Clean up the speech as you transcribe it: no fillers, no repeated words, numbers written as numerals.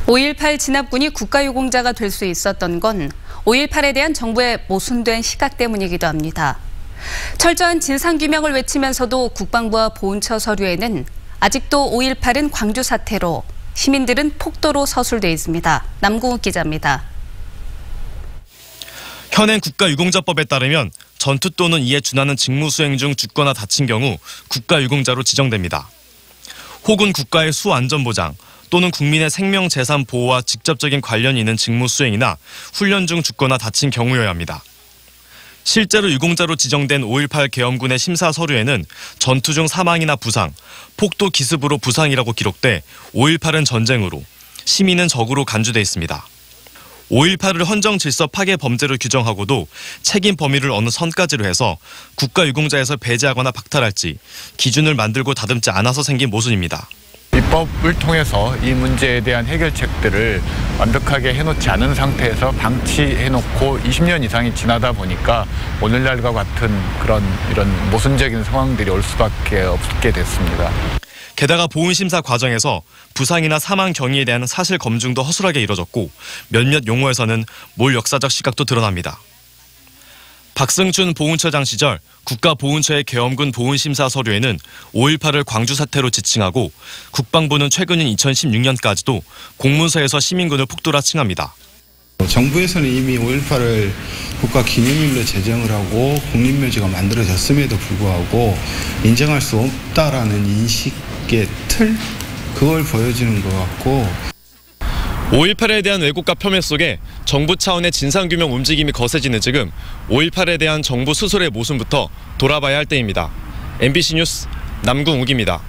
5.18 진압군이 국가유공자가 될 수 있었던 건 5.18에 대한 정부의 모순된 시각 때문이기도 합니다. 철저한 진상규명을 외치면서도 국방부와 보훈처 서류에는 아직도 5.18은 광주 사태로, 시민들은 폭도로 서술돼 있습니다. 남궁욱 기자입니다. 현행 국가유공자법에 따르면 전투 또는 이에 준하는 직무 수행 중 죽거나 다친 경우 국가유공자로 지정됩니다. 혹은 국가의 수안전보장 또는 국민의 생명 재산 보호와 직접적인 관련이 있는 직무 수행이나 훈련 중 죽거나 다친 경우여야 합니다. 실제로 유공자로 지정된 5.18 계엄군의 심사 서류에는 전투 중 사망이나 부상, 폭도 기습으로 부상이라고 기록돼 5.18은 전쟁으로, 시민은 적으로 간주돼 있습니다. 5.18을 헌정 질서 파괴 범죄로 규정하고도 책임 범위를 어느 선까지로 해서 국가유공자에서 배제하거나 박탈할지 기준을 만들고 다듬지 않아서 생긴 모순입니다. 입법을 통해서 이 문제에 대한 해결책들을 완벽하게 해놓지 않은 상태에서 방치해놓고 20년 이상이 지나다 보니까 오늘날과 같은 이런 모순적인 상황들이 올 수밖에 없게 됐습니다. 게다가 보훈심사 과정에서 부상이나 사망 경위에 대한 사실 검증도 허술하게 이뤄졌고 몇몇 용어에서는 몰 역사적 시각도 드러납니다. 박승춘 보훈처장 시절 국가보훈처의 계엄군 보훈심사 서류에는 5.18을 광주 사태로 지칭하고 국방부는 최근인 2016년까지도 공문서에서 시민군을 폭도라 칭합니다. 정부에서는 이미 5.18을 국가기념일로 제정을 하고 국립묘지가 만들어졌음에도 불구하고 인정할 수 없다라는 인식의 틀? 그걸 보여주는 것 같고 5.18에 대한 왜곡과 폄훼 속에 정부 차원의 진상규명 움직임이 거세지는 지금 5.18에 대한 정부 스스로의 모순부터 돌아봐야 할 때입니다. MBC 뉴스 남궁욱입니다.